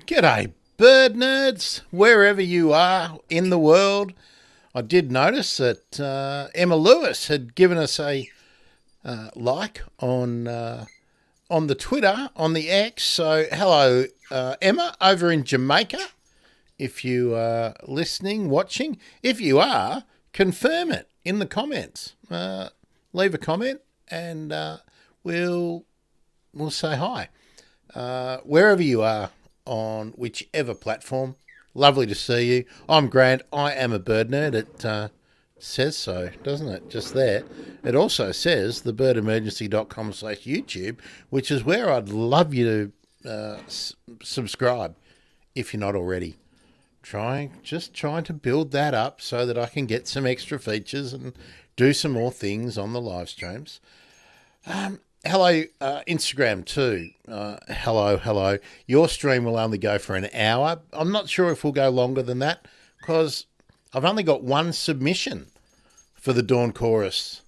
G'day, bird nerds, wherever you are in the world. I did notice that Emma Lewis had given us a like on the Twitter, on the X. So hello, Emma, over in Jamaica. If you are listening, watching, if you are, confirm it in the comments. Leave a comment and we'll say hi. Wherever you are, on whichever platform. Lovely to see you. I'm Grant. I am a bird nerd. It says so, doesn't it? Just there. It also says thebirdemergency.com/YouTube, which is where I'd love you to subscribe if you're not already. Just trying to build that up so that I can get some extra features and do some more things on the live streams. Hello, Instagram too. Hello. Your stream will only go for an hour. I'm not sure if we'll go longer than that because I've only got one submission for the Dawn Chorus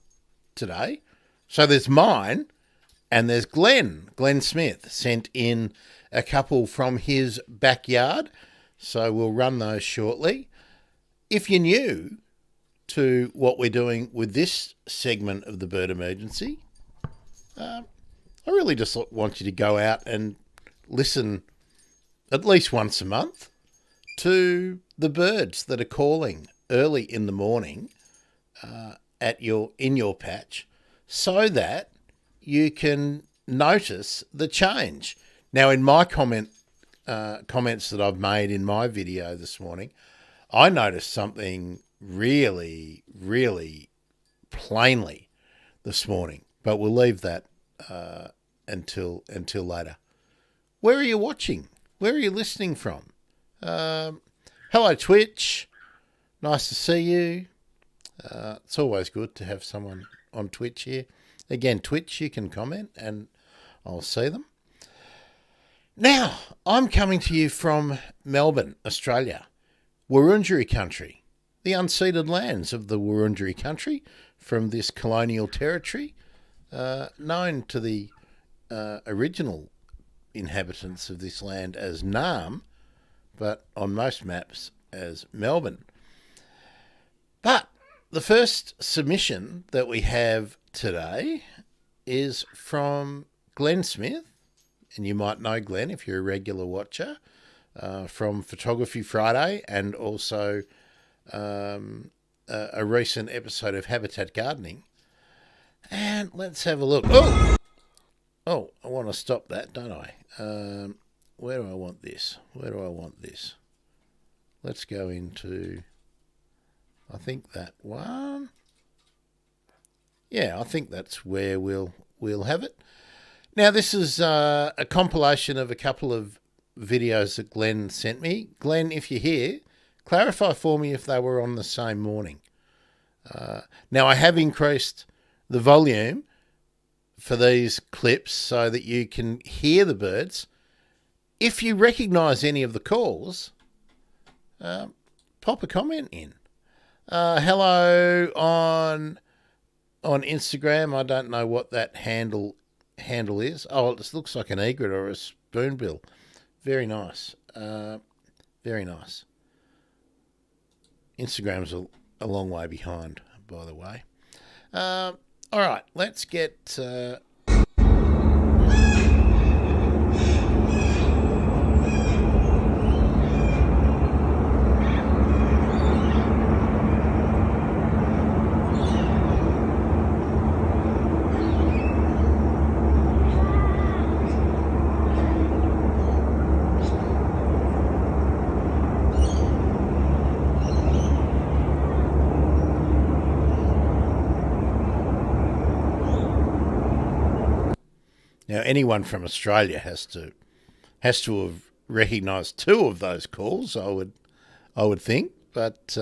today. So there's mine and there's Glenn Smith sent in a couple from his backyard. So we'll run those shortly. If you're new to what we're doing with this segment of the Bird Emergency, I really just want you to go out and listen at least once a month to the birds that are calling early in the morning in your patch so that you can notice the change. Now, in my comments that I've made in my video this morning, I noticed something really, really plainly this morning. But we'll leave that until later. Where are you watching? Where are you listening from? Hello, Twitch. Nice to see you. It's always good to have someone on Twitch here. Again, Twitch, you can comment and I'll see them. Now, I'm coming to you from Melbourne, Australia, Wurundjeri country, the unceded lands of the Wurundjeri country from this colonial territory. Known to the original inhabitants of this land as Naarm, but on most maps as Melbourne. But the first submission that we have today is from Glenn Smith, and you might know Glenn if you're a regular watcher, from Photography Friday and also a recent episode of Habitat Gardening. And let's have a look. Oh, I want to stop that, don't I? Where do I want this? Let's go into, I think that one. Yeah, I think that's where we'll have it. Now, this is a compilation of a couple of videos that Glenn sent me. Glenn, if you're here, clarify for me if they were on the same morning. Now, I have increased the volume for these clips so that you can hear the birds. If you recognise any of the calls, pop a comment in. Hello on Instagram. I don't know what that handle is. Oh, it looks like an egret or a spoonbill. Very nice. Very nice. Instagram's a long way behind, by the way. All right, let's get... Now, anyone from Australia has to have recognised two of those calls, I would think, but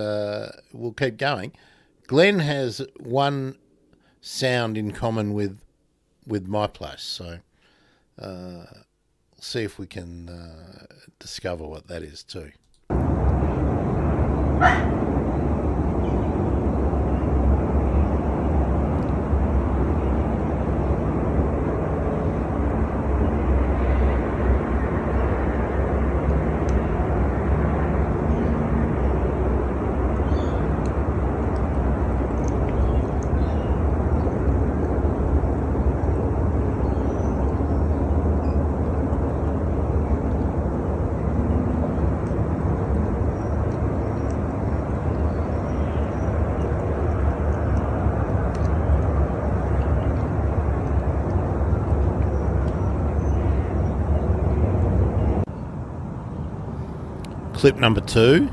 we'll keep going. Glenn has one sound in common with my place, so see if we can discover what that is too. clip number 2.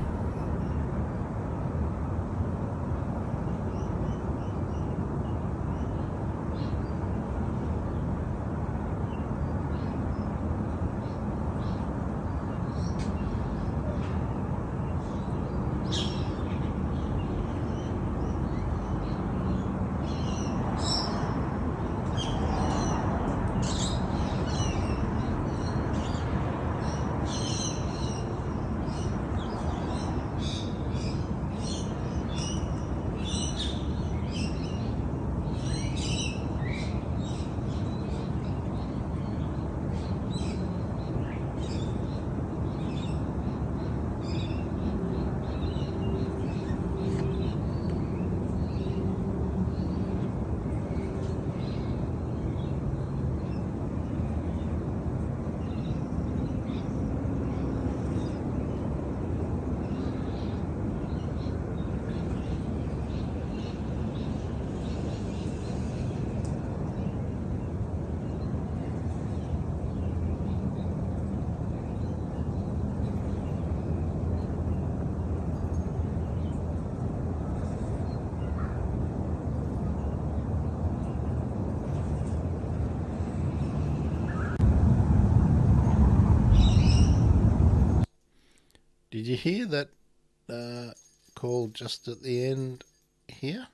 Did you hear that call just at the end here?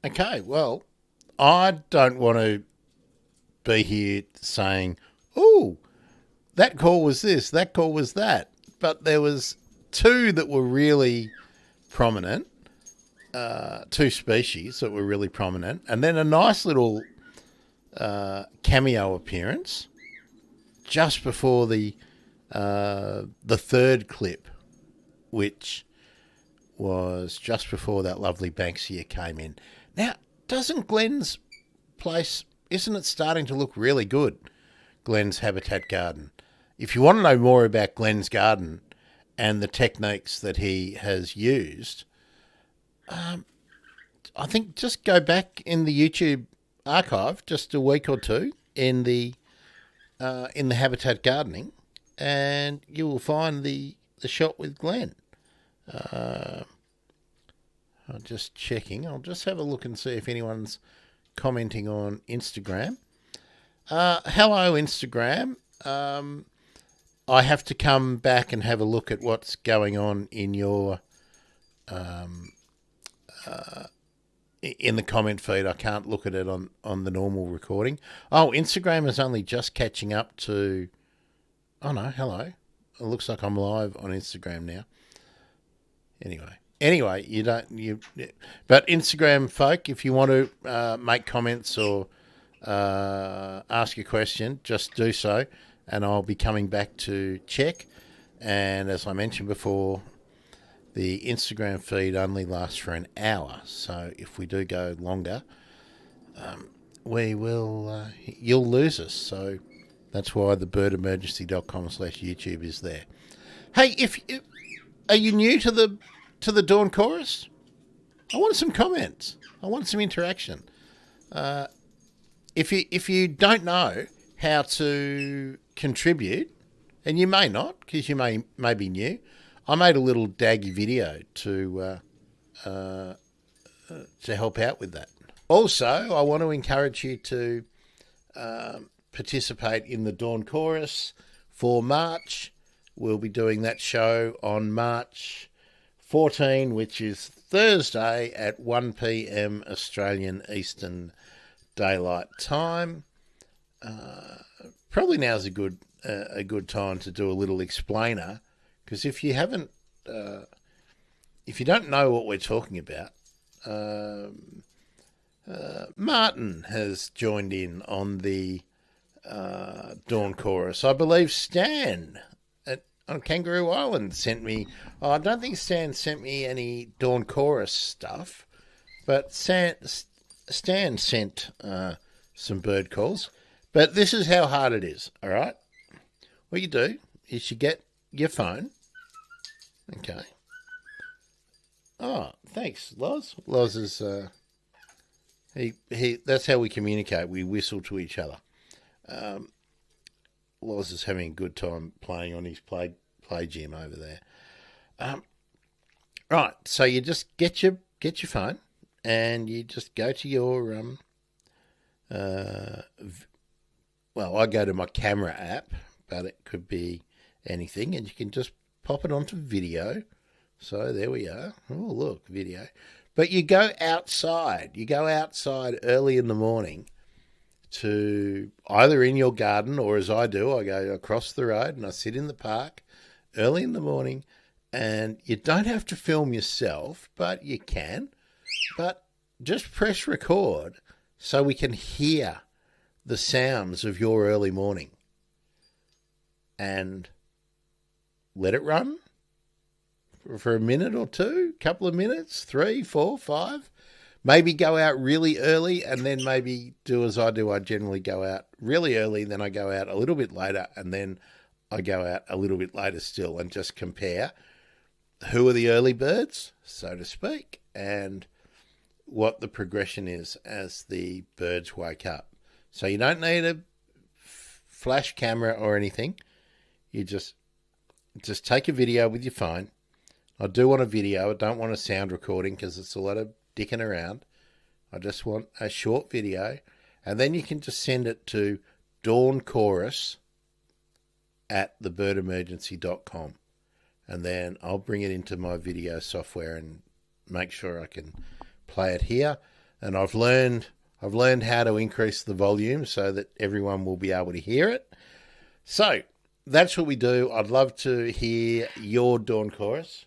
Okay, well, I don't want to be here saying, oh, that call was this, that call was that. But there was 2 that were really prominent, 2 species that were really prominent, and then a nice little cameo appearance just before the 3rd clip, which was just before that lovely Banksia came in. Now, doesn't Glenn's place, isn't it starting to look really good? Glenn's Habitat Garden. If you want to know more about Glenn's garden and the techniques that he has used, I think just go back in the YouTube archive just a week or 2 in the Habitat Gardening, and you will find the shot with Glenn. I'm just checking. I'll just have a look and see if anyone's commenting on Instagram. Hello, Instagram. I have to come back and have a look at what's going on in your in the comment feed. I can't look at it on the normal recording. Oh, Instagram is only just catching up to... Oh, no, hello. It looks like I'm live on Instagram now. Anyway, but Instagram folk, if you want to make comments or ask a question, just do so, and I'll be coming back to check. And as I mentioned before, the Instagram feed only lasts for an hour, so if we do go longer, we will you'll lose us. So that's why the birdemergency.com/YouTube is there. Hey, are you new to the Dawn Chorus? I want some comments. I want some interaction. if you don't know how to contribute, and you may not because you may be new, I made a little daggy video to help out with that. Also, I want to encourage you to participate in the Dawn Chorus for March. We'll be doing that show on March 14, which is Thursday at 1 p.m. Australian Eastern Daylight Time. Probably now's a good time to do a little explainer, because if you haven't, if you don't know what we're talking about, Martin has joined in on the Dawn Chorus. I believe Stan on Kangaroo Island sent me. Oh, I don't think Stan sent me any Dawn Chorus stuff, but Stan sent some bird calls. But this is how hard it is, all right? What you do is you get your phone. Okay. Oh, thanks, Loz. Loz is he. That's how we communicate. We whistle to each other. Loz is having a good time playing on his play gym over there. Right, so you just get your phone and you just go to your well, I go to my camera app, but it could be anything, and you can just pop it onto video. So there we are. Oh, look, video. But you go outside. You go outside early in the morning to either in your garden, or as I do, I go across the road and I sit in the park early in the morning, and you don't have to film yourself, but you can. But just press record so we can hear the sounds of your early morning, and let it run for a minute or two, couple of minutes, 3, 4, 5. Maybe go out really early, and then maybe do as I do. I generally go out really early, then I go out a little bit later, and then I go out a little bit later still, and just compare who are the early birds, so to speak, and what the progression is as the birds wake up. So you don't need a flash camera or anything. You just take a video with your phone. I do want a video. I don't want a sound recording because it's a lot of dicking around. I just want a short video. And then you can just send it to dawnchorus@thebirdemergency.com. And then I'll bring it into my video software and make sure I can play it here. And I've learned how to increase the volume so that everyone will be able to hear it. So that's what we do. I'd love to hear your Dawn Chorus.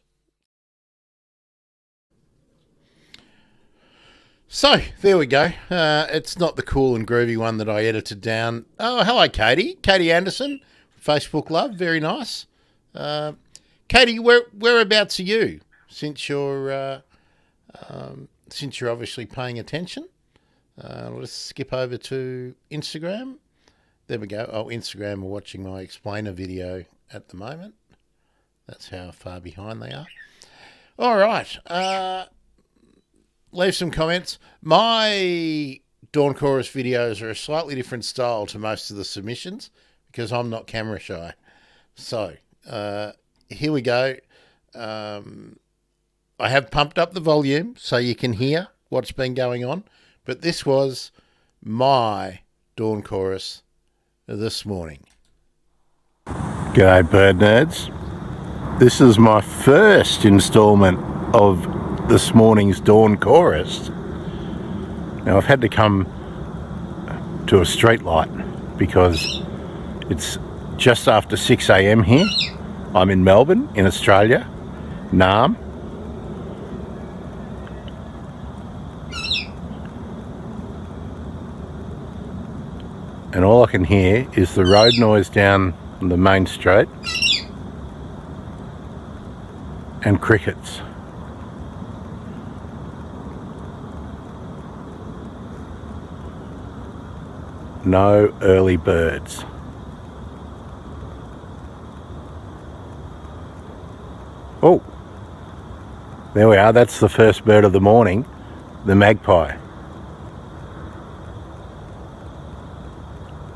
So there we go. It's not the cool and groovy one that I edited down. Oh, hello, Katie. Katie Anderson, Facebook love. Very nice. Katie, whereabouts are you? Since you're obviously paying attention. Let's skip over to Instagram. There we go. Oh, Instagram are watching my explainer video at the moment. That's how far behind they are. All right. Leave some comments. My Dawn Chorus videos are a slightly different style to most of the submissions because I'm not camera shy. So here we go. I have pumped up the volume so you can hear what's been going on. But this was my Dawn Chorus this morning. G'day, bird nerds. This is my first instalment of this morning's Dawn Chorus. Now, I've had to come to a street light because it's just after 6 a.m. here. I'm in Melbourne, in Australia, Naarm. And all I can hear is the road noise down the main street and crickets. No early birds. Oh, there we are. That's the first bird of the morning, the magpie.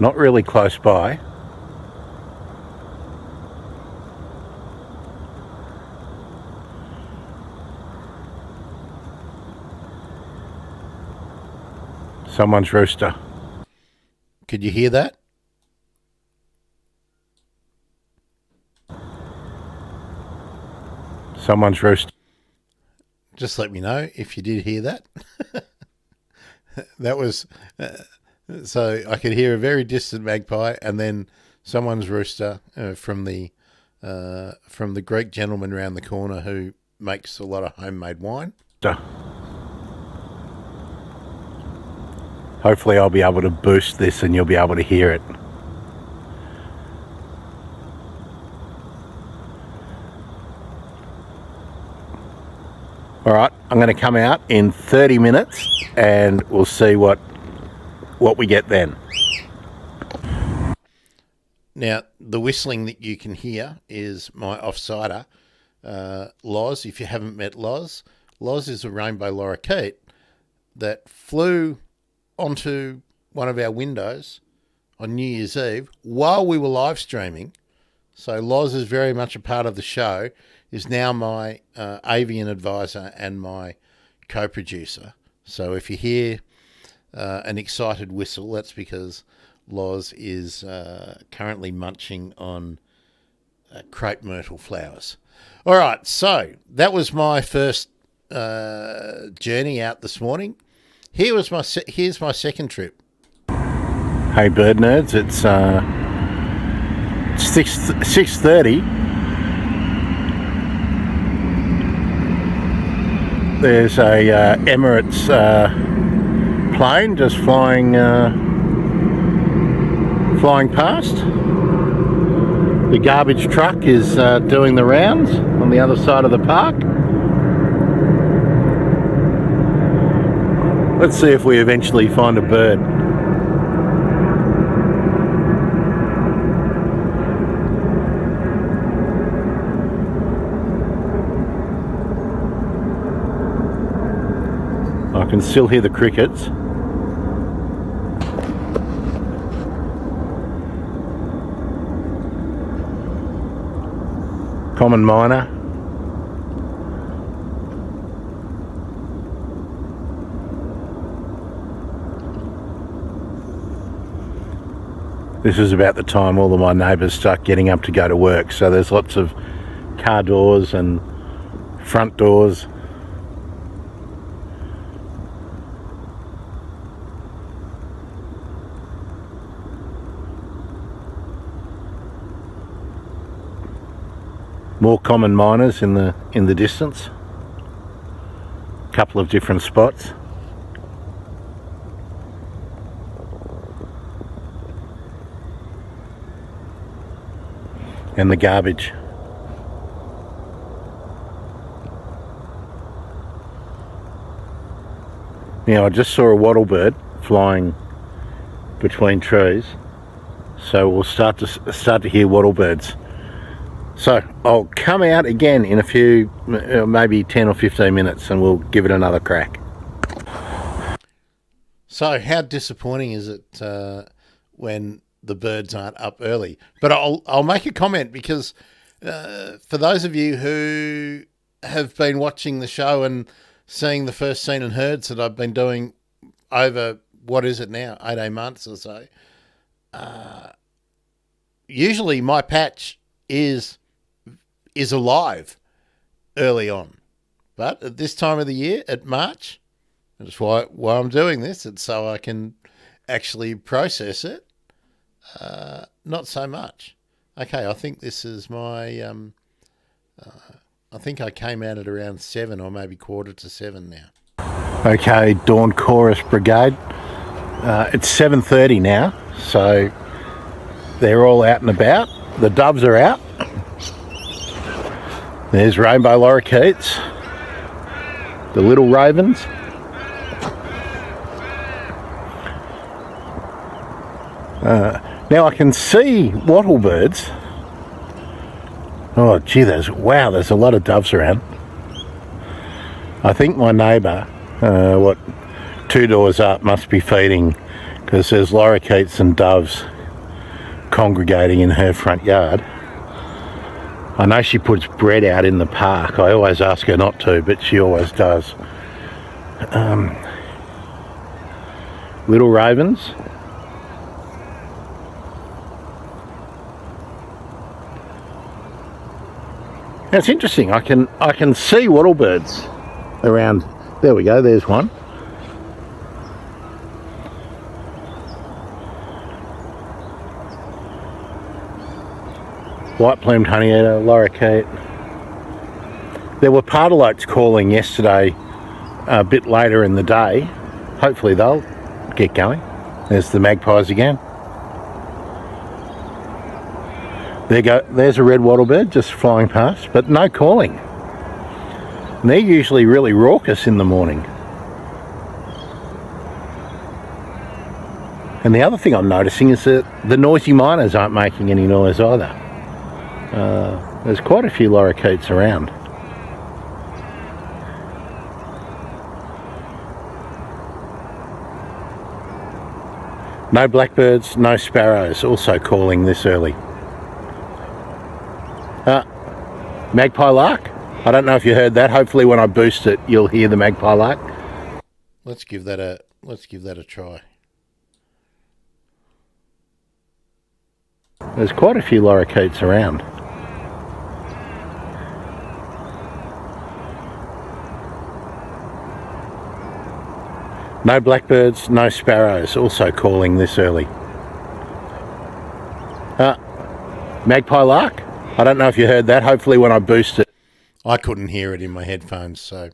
not really close by. Someone's rooster. Could you hear that? Someone's rooster. Just let me know if you did hear that. That was so I could hear a very distant magpie, and then someone's rooster from the Greek gentleman around the corner who makes a lot of homemade wine. Hopefully I'll be able to boost this and you'll be able to hear it. All right, I'm going to come out in 30 minutes and we'll see what we get then. Now, the whistling that you can hear is my offsider, Loz. If you haven't met Loz, Loz is a rainbow lorikeet that flew onto one of our windows on New Year's Eve while we were live streaming. So Loz is very much a part of the show, is now my avian advisor and my co-producer. So if you hear an excited whistle, that's because Loz is currently munching on crepe myrtle flowers. All right, so that was my first journey out this morning. Here's my second trip. Hey bird nerds, it's 6:30. There's a Emirates plane just flying past. The garbage truck is doing the rounds on the other side of the park. Let's see if we eventually find a bird. I can still hear the crickets. Common myna. This is about the time all of my neighbours start getting up to go to work, so there's lots of car doors and front doors. More common miners in the distance. A couple of different spots. And the garbage. Now I just saw a wattlebird flying between trees, so we'll start to hear wattlebirds. So I'll come out again in a few, maybe 10 or 15 minutes, and we'll give it another crack. So how disappointing is it when the birds aren't up early? But I'll make a comment because for those of you who have been watching the show and seeing the first Seen and Heards that I've been doing over, what is it now, 18 months or so, usually my patch is alive early on. But at this time of the year, at March, that's why I'm doing this, it's so I can actually process it. Not so much. Okay, I think this is my, I think I came out at around 7 or maybe 6:45 now. Okay, Dawn Chorus Brigade. It's 7:30 now, so they're all out and about. The doves are out. There's rainbow lorikeets, the little ravens. Now I can see wattlebirds. Oh gee, there's a lot of doves around. I think my neighbour, 2 doors up, must be feeding, because there's lorikeets and doves congregating in her front yard. I know she puts bread out in the park. I always ask her not to, but she always does. Little ravens. Now it's interesting. I can see wattlebirds around. There we go. There's one. White-plumed honeyeater, lorikeet. There were pardalotes calling yesterday a bit later in the day. Hopefully they'll get going. There's the magpies again. There's a red wattlebird just flying past, but no calling. And they're usually really raucous in the morning. And the other thing I'm noticing is that the noisy miners aren't making any noise either. There's quite a few lorikeets around. No blackbirds, no sparrows also calling this early. Magpie lark. I don't know if you heard that. Hopefully when I boost it you'll hear the magpie lark. Let's give that a try. There's quite a few lorikeets around. No blackbirds, no sparrows also calling this early. Magpie lark. I don't know if you heard that. Hopefully when I boost it. I couldn't hear it in my headphones, so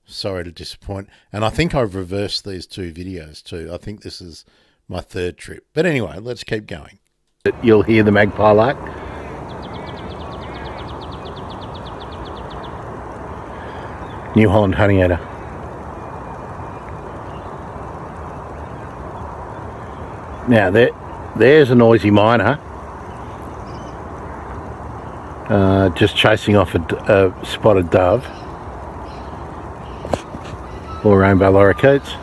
sorry to disappoint. And I think I've reversed these two videos too. I think this is my third trip. But anyway, let's keep going. You'll hear the magpie lark. New Holland honeyeater. Now there's a noisy miner just chasing off a spotted dove or rainbow lorikeets.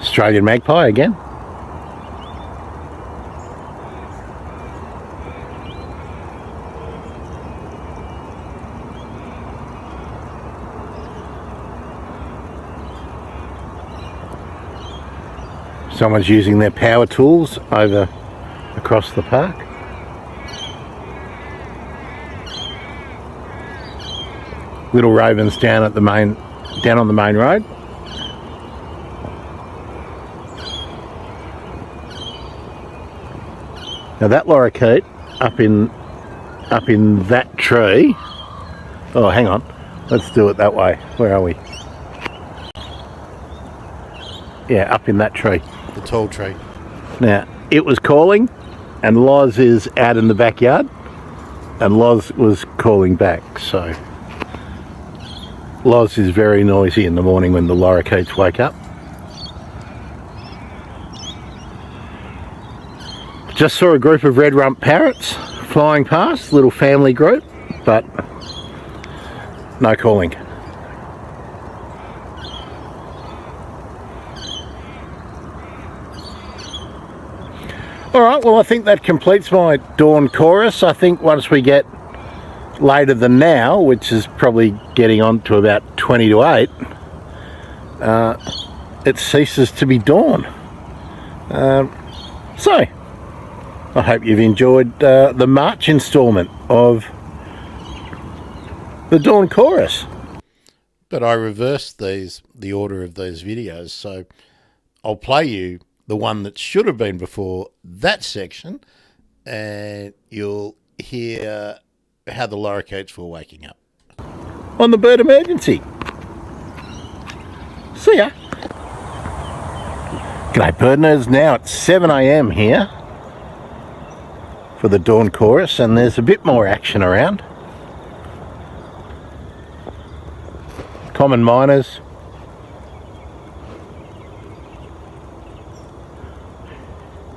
Australian magpie again. Someone's using their power tools over across the park. Little ravens down on the main road. Now that lorikeet up in that tree. Oh, hang on. Let's do it that way. Where are we? Yeah, up in that tree. The tall tree. Now, it was calling, and Loz is out in the backyard, and Loz was calling back, so Loz is very noisy in the morning when the lorikeets wake up. Just saw a group of red rump parrots flying past, little family group, but no calling. Alright, well I think that completes my dawn chorus. I think once we get later than now, which is probably getting on to about 20 to 8, it ceases to be dawn. So, I hope you've enjoyed the March instalment of the Dawn Chorus. But I reversed the order of these videos, so I'll play you the one that should have been before that section, and you'll hear how the lorikeets were waking up. On the bird emergency. See ya. G'day birdners, now it's 7 AM here for the Dawn Chorus, and there's a bit more action around. Common miners.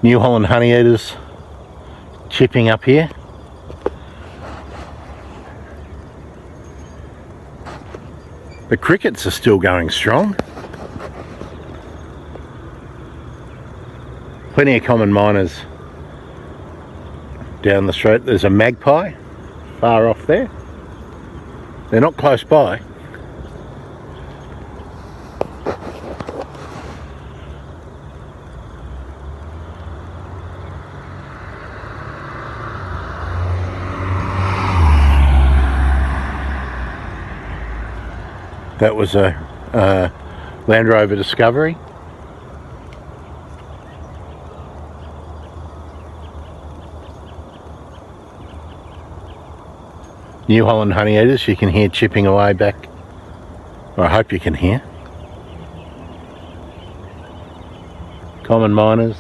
New Holland honeyeaters chipping up here. The crickets are still going strong. Plenty of common miners down the street. There's a magpie far off there. They're not close by. That was a Land Rover Discovery. New Holland Honeyeaters, you can hear chipping away back, or I hope you can hear. Common miners.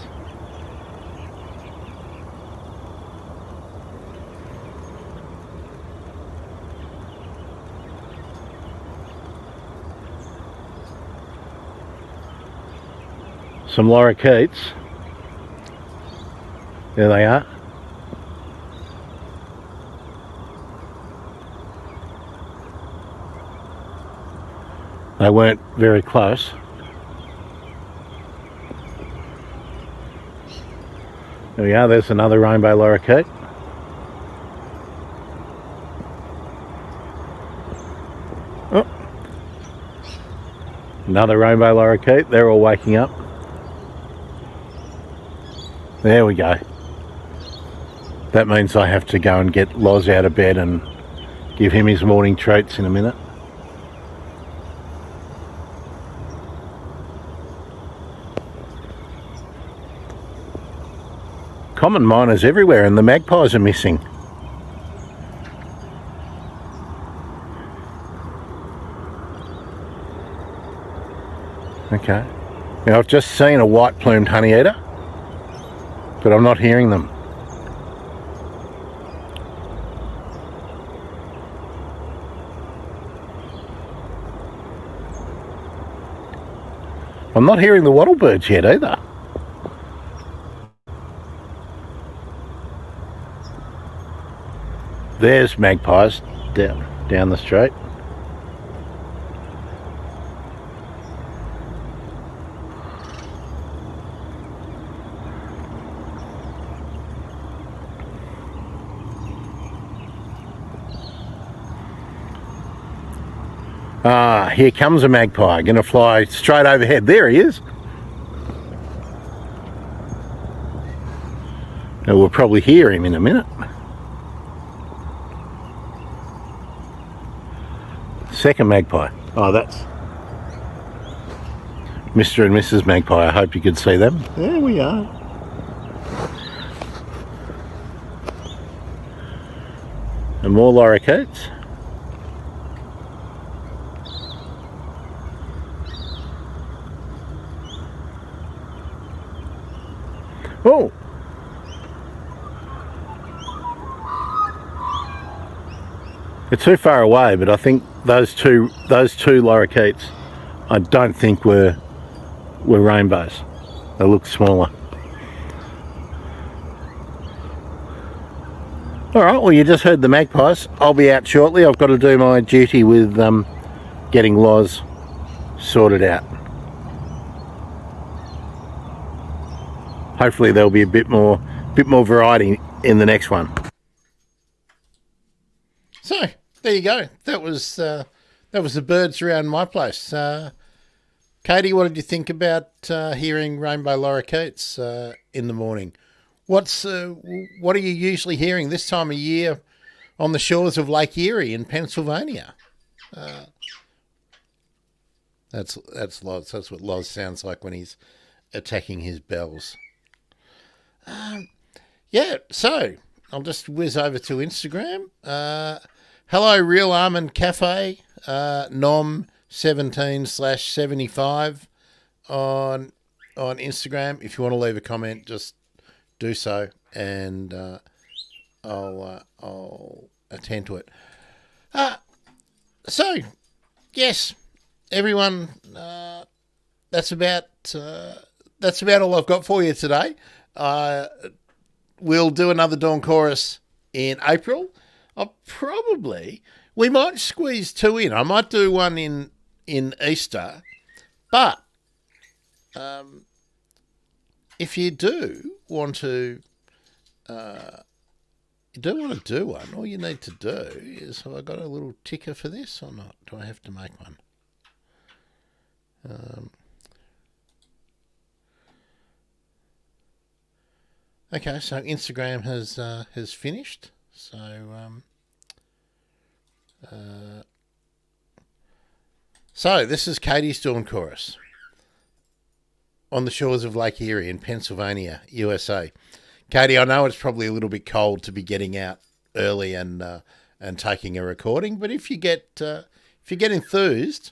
Some lorikeets. There they are. They weren't very close. There we are, there's another rainbow lorikeet. Oh. Another rainbow lorikeet, they're all waking up. There we go. That means I have to go and get Loz out of bed and give him his morning treats in a minute. Common miners everywhere, and the magpies are missing. Okay. Now I've just seen a white-plumed honeyeater, but I'm not hearing them. I'm not hearing the wattlebirds yet either. There's magpies down the street. Ah, here comes a magpie, going to fly straight overhead. There he is. Now we'll probably hear him in a minute. Second magpie. Oh, that's Mr. and Mrs. Magpie. I hope you could see them. There we are. And more lorikeets. Oh! They're too far away, but I think those two lorikeets, I don't think were rainbows. They look smaller. All right, well, you just heard the magpies. I'll be out shortly. I've got to do my duty with getting Loz sorted out. Hopefully there'll be a bit more variety in the next one. So there you go. That was the birds around my place. Katie, what did you think about hearing rainbow lorikeets in the morning? What are you usually hearing this time of year on the shores of Lake Erie in Pennsylvania? That's Loz. That's what Loz sounds like when he's attacking his bells. Yeah, so I'll just whiz over to Instagram. Hello, Real Almond Cafe, nom 17/75 on Instagram. If you want to leave a comment, just do so, and I'll attend to it. So, yes, everyone, that's about all I've got for you today. We'll do another Dawn Chorus in April. We might squeeze two in. I might do one in Easter, but if you do want to do one, all you need to do is, have I got a little ticker for this or not? Do I have to make one? Okay, so Instagram has finished. So this is Katie's Dawn Chorus on the shores of Lake Erie in Pennsylvania, USA. Katie, I know it's probably a little bit cold to be getting out early and taking a recording, but if you get enthused,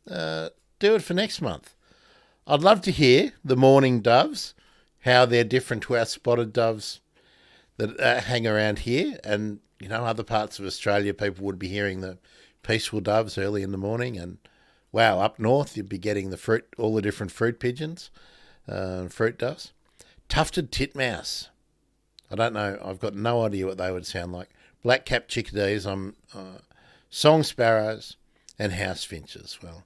do it for next month. I'd love to hear the mourning doves, how they're different to our spotted doves that hang around here, and other parts of Australia, people would be hearing the peaceful doves early in the morning, and wow, up north you'd be getting the fruit, all the different fruit pigeons, fruit doves. Tufted titmouse. I don't know. I've got no idea what they would sound like. Black-capped chickadees, song sparrows, and house finches. Well,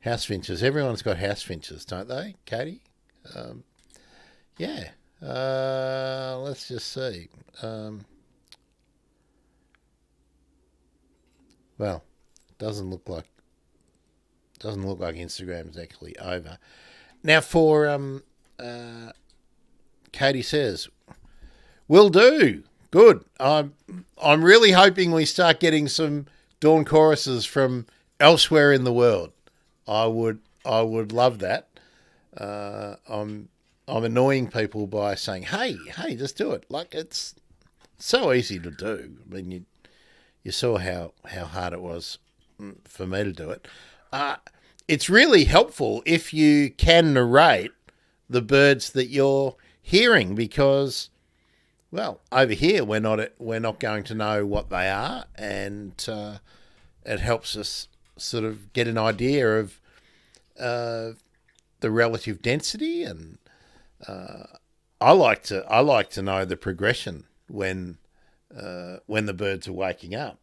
house finches. Everyone's got house finches, don't they, Katie? Yeah. Let's just see. Well, doesn't look like Instagram's actually over. Now for Katie says, will do. Good. I'm really hoping we start getting some dawn choruses from elsewhere in the world. I would love that. I'm annoying people by saying, hey, just do it. Like, it's so easy to do. I mean, you saw how hard it was for me to do it. It's really helpful if you can narrate the birds that you're hearing, because, well, over here we're not going to know what they are, and it helps us sort of get an idea of the relative density, and I like to know the progression when the birds are waking up,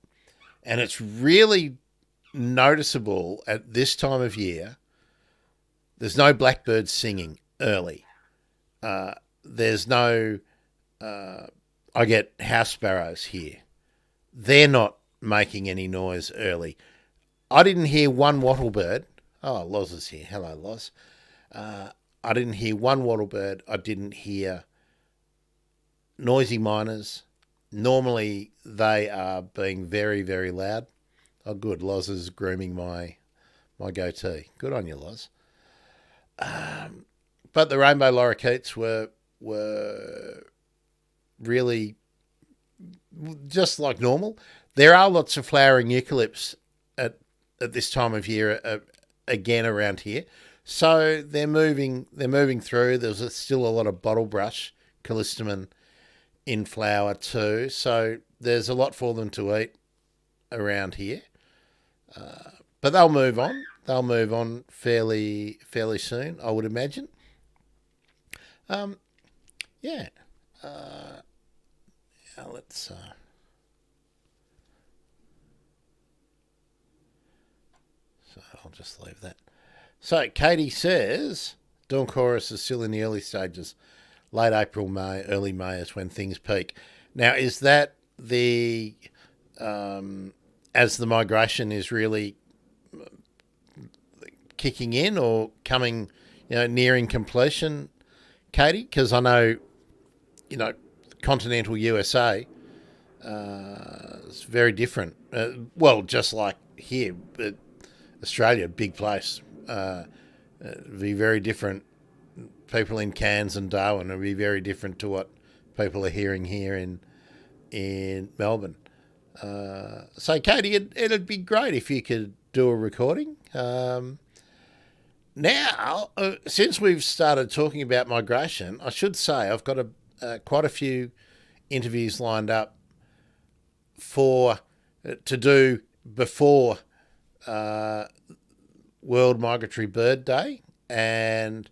and it's really noticeable at this time of year. There's no blackbirds singing early. There's no. I get house sparrows here. They're not making any noise early. I didn't hear one wattlebird. Oh, Loz is here. Hello, Loz. I didn't hear one wattlebird. I didn't hear noisy miners. Normally, they are being very, very loud. Oh, good. Loz is grooming my goatee. Good on you, Loz. But the rainbow lorikeets were really just like normal. There are lots of flowering eucalypts at this time of year again around here. So they're moving through. There's still a lot of bottlebrush, callistemon in flower too. So there's a lot for them to eat around here. But they'll move on. They'll move on fairly soon, I would imagine. Yeah. Let's. So I'll just leave that. So Katie says dawn chorus is still in the early stages. Late April, May, early May is when things peak. Now, is that the as the migration is really kicking in or coming, nearing completion, Katie? Because I know, continental USA is very different. Well, just like here, but Australia, big place. Be very different. People in Cairns and Darwin will be very different to what people are hearing here in Melbourne. So, Katie, it'd be great if you could do a recording. Now, since we've started talking about migration, I should say I've got quite a few interviews lined up to do before World Migratory Bird Day, and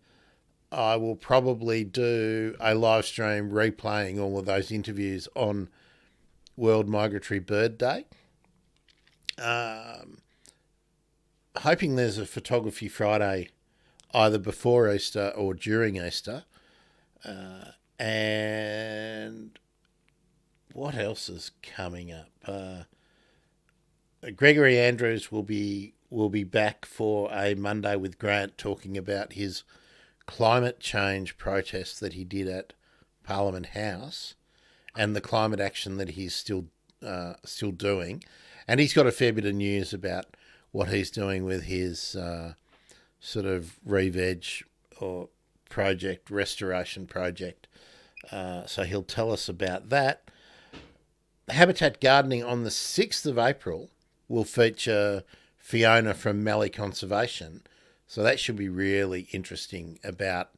I will probably do a live stream replaying all of those interviews on World Migratory Bird Day. Hoping there's a photography Friday either before Easter or during Easter. And what else is coming up? Gregory Andrews will be back for a Monday with Grant, talking about his climate change protest that he did at Parliament House and the climate action that he's still doing. And he's got a fair bit of news about what he's doing with his sort of re-veg or restoration project. So he'll tell us about that. Habitat Gardening on the 6th of April will feature Fiona from Mallee Conservation. So that should be really interesting. About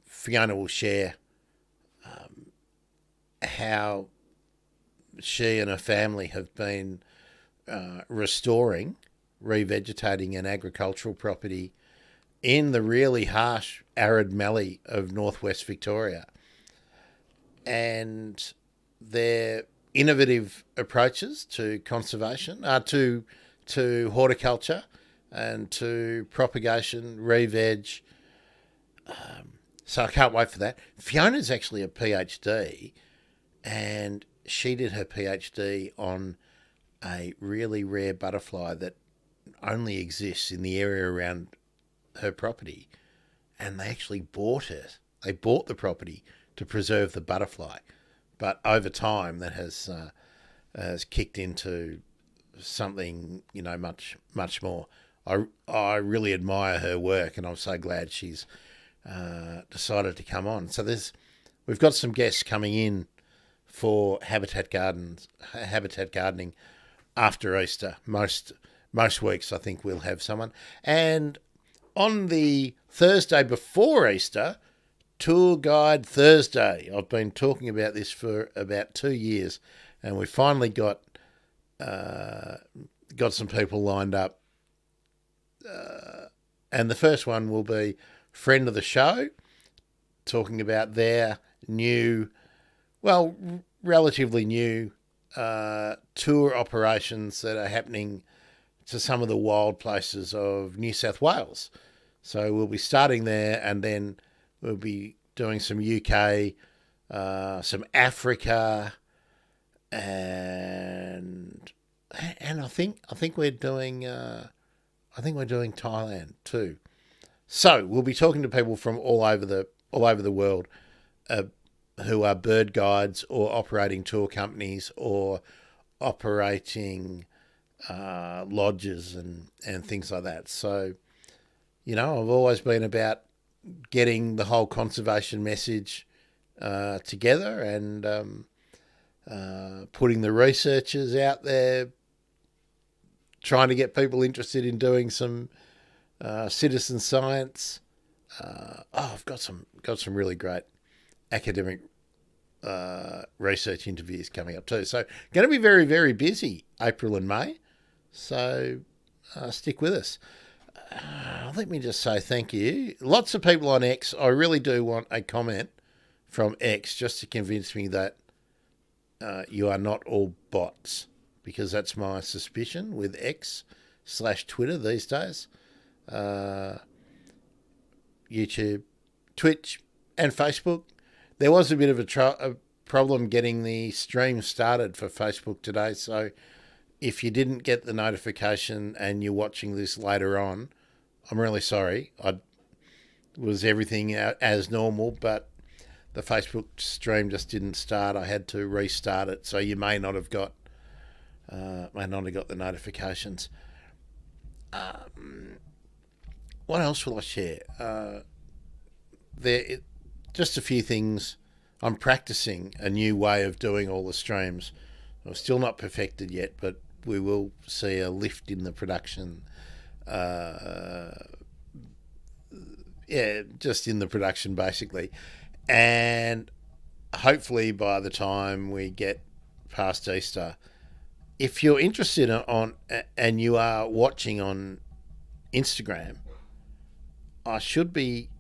Fiona will share how she and her family have been revegetating an agricultural property in the really harsh arid Mallee of northwest Victoria. And their innovative approaches to conservation, to horticulture and to propagation, re-veg. So I can't wait for that. Fiona's actually a PhD, and she did her PhD on a really rare butterfly that only exists in the area around her property. And they actually bought it. They bought the property to preserve the butterfly. But over time, that has kicked into something, much more. I really admire her work, and I'm so glad she's decided to come on. So we've got some guests coming in for Habitat Gardening after Easter. Most weeks, I think we'll have someone. And on the Thursday before Easter, Tour Guide Thursday. I've been talking about this for about 2 years, and we finally got some people lined up. And the first one will be friend of the show, talking about their relatively new tour operations that are happening to some of the wild places of New South Wales. So we'll be starting there, and then we'll be doing some UK, some Africa, and I think we're doing Thailand too. So we'll be talking to people from all over the world who are bird guides or operating tour companies or operating lodges and things like that. So, I've always been about getting the whole conservation message together and putting the researchers out there, trying to get people interested in doing some citizen science. I've got some really great academic research interviews coming up too. So going to be very, very busy April and May. So stick with us. Let me just say thank you. Lots of people on X. I really do want a comment from X just to convince me that you are not all bots, because that's my suspicion with X/Twitter these days. YouTube, Twitch, and Facebook. There was a bit of a problem getting the stream started for Facebook today, so if you didn't get the notification and you're watching this later on, I'm really sorry. Was everything as normal, but the Facebook stream just didn't start. I had to restart it, so you may not have got the notifications. What else will I share? Just a few things. I'm practicing a new way of doing all the streams. I'm still not perfected yet, but we will see a lift in the production. Just in the production basically. And hopefully by the time we get past Easter, if you're interested and you are watching on Instagram, I should be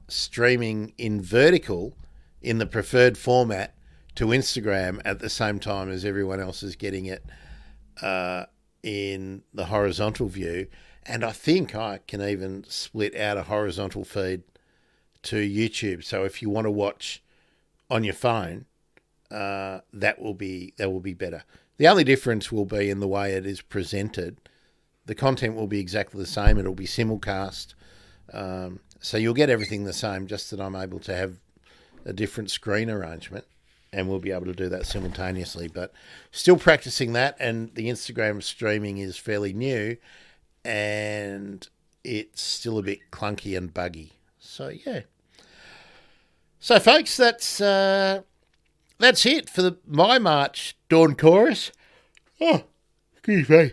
streaming in vertical in the preferred format to Instagram at the same time as everyone else is getting it in the horizontal view. And I think I can even split out a horizontal feed to YouTube. So if you want to watch on your phone, that will be better. The only difference will be in the way it is presented. The content will be exactly the same. It'll be simulcast. So you'll get everything the same, just that I'm able to have a different screen arrangement, and we'll be able to do that simultaneously. But still practicing that, and the Instagram streaming is fairly new, and it's still a bit clunky and buggy. So, yeah. So, folks, that's it for my March Dawn Chorus. Oh, excuse me.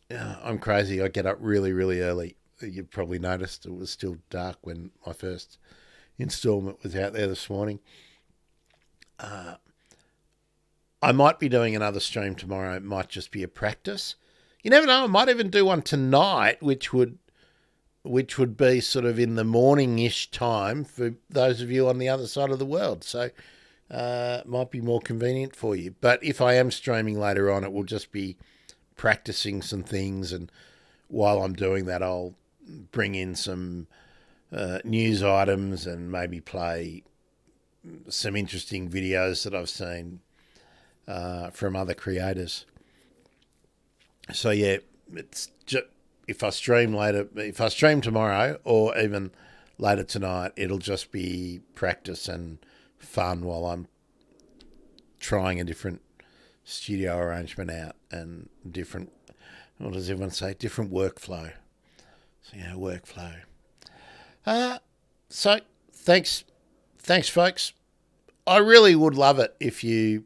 I'm crazy. I get up really, really early. You've probably noticed it was still dark when my first instalment was out there this morning. I might be doing another stream tomorrow. It might just be a practice. You never know. I might even do one tonight, which would be sort of in the morning-ish time for those of you on the other side of the world. So it might be more convenient for you. But if I am streaming later on, it will just be practicing some things. And while I'm doing that, I'll bring in some news items and maybe play some interesting videos that I've seen from other creators. So yeah, it's just, if I stream tomorrow or even later tonight, it'll just be practice and fun while I'm trying a different studio arrangement out and different, what does everyone say? Different workflow. So yeah, workflow. So thanks folks. I really would love it if you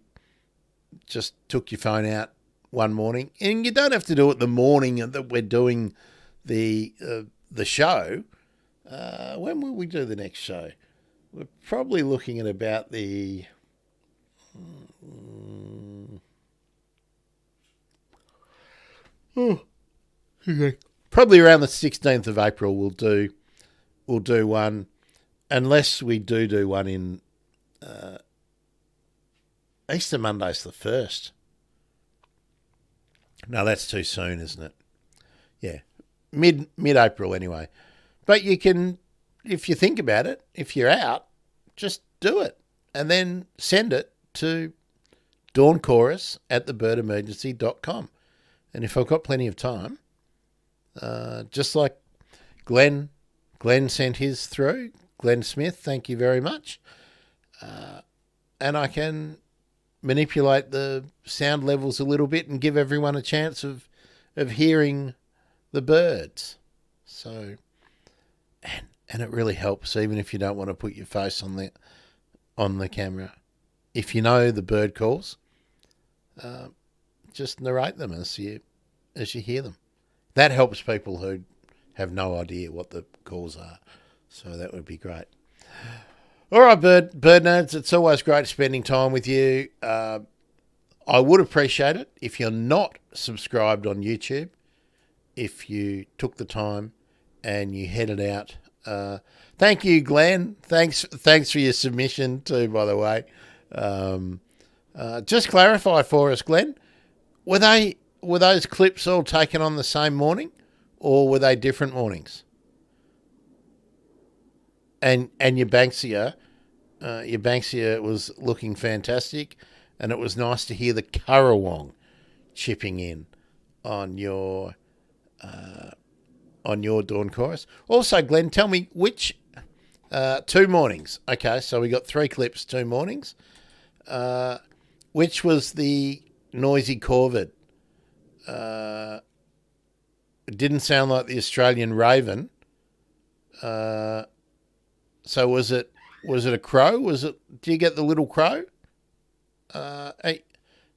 just took your phone out one morning, and you don't have to do it the morning that we're doing the show. When will we do the next show? We're probably looking at about the probably around the 16th of April. We'll do one, unless we do one in Easter Monday's the 1st. No, that's too soon, isn't it? Yeah, mid-April anyway. But you can, if you think about it, if you're out, just do it and then send it to dawnchorus@thebirdemergency.com. And if I've got plenty of time, just like Glenn sent his through, Glenn Smith, thank you very much. And I can manipulate the sound levels a little bit and give everyone a chance of hearing the birds. So, and it really helps, even if you don't want to put your face on the camera. If you know the bird calls, just narrate them as you hear them. That helps people who have no idea what the calls are. So that would be great. All right, bird nerds, it's always great spending time with you. I would appreciate it if you're not subscribed on YouTube, if you took the time and you headed out. Thank you, Glenn. Thanks for your submission too, by the way. Just clarify for us, Glenn. Were those clips all taken on the same morning, or were they different mornings? And your Banksia was looking fantastic, and it was nice to hear the currawong chipping in on your Dawn Chorus. Also, Glenn, tell me which 2 mornings. Okay, so we got 3 clips, 2 mornings. Which was the noisy corvid? It didn't sound like the Australian raven. So was it a crow? Do you get the little crow at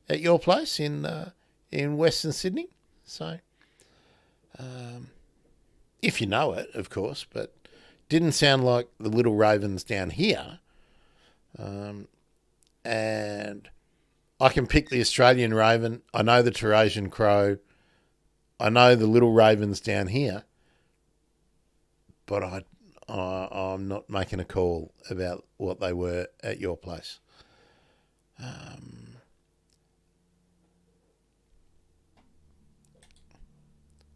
your place in Western Sydney? So, if you know it, of course, but didn't sound like the little ravens down here. And I can pick the Australian raven. I know the Eurasian crow. I know the little ravens down here, but I'm not making a call about what they were at your place.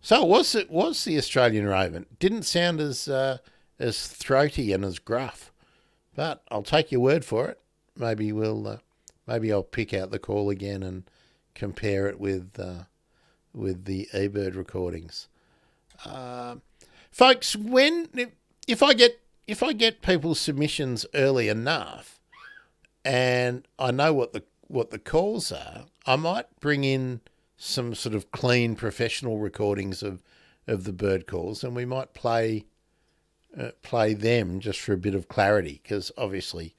So it was the Australian raven. Didn't sound as as throaty and as gruff. But I'll take your word for it. Maybe I'll pick out the call again and compare it with the eBird recordings. Folks, if I get people's submissions early enough, and I know what the calls are, I might bring in some sort of clean professional recordings of the bird calls, and we might play them just for a bit of clarity, because obviously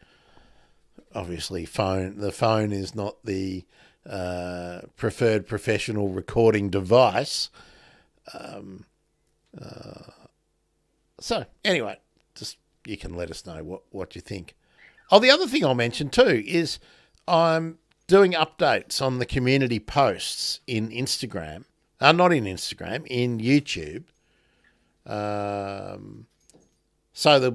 the phone is not the preferred professional recording device. So anyway, just you can let us know what you think. Oh, the other thing I'll mention too is I'm doing updates on the community posts in Instagram. Not in Instagram, in YouTube. So there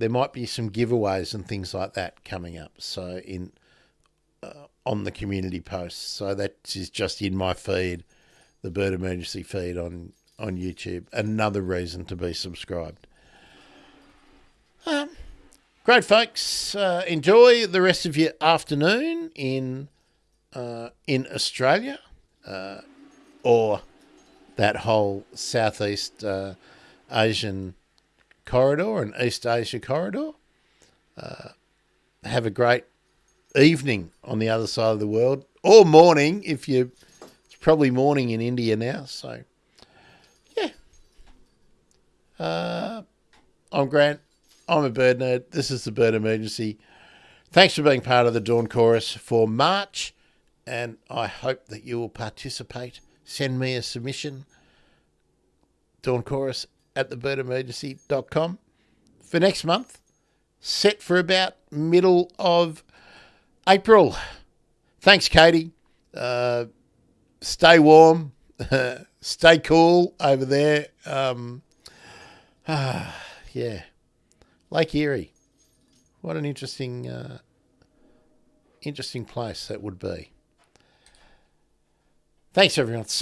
might be some giveaways and things like that coming up. So on the community posts. So that is just in my feed, the Bird Emergency feed on YouTube. Another reason to be subscribed. Great, folks. Enjoy the rest of your afternoon in Australia, or that whole Southeast Asian corridor and East Asia corridor. Have a great evening on the other side of the world, or morning it's probably morning in India now. So, yeah. I'm Grant. I'm a bird nerd. This is the Bird Emergency. Thanks for being part of the Dawn Chorus for March, and I hope that you will participate. Send me a submission, dawnchorus@thebirdemergency.com. For next month, set for about middle of April. Thanks, Katie. Stay warm. Stay cool over there. Yeah. Lake Erie. What an interesting place that would be. Thanks, everyone.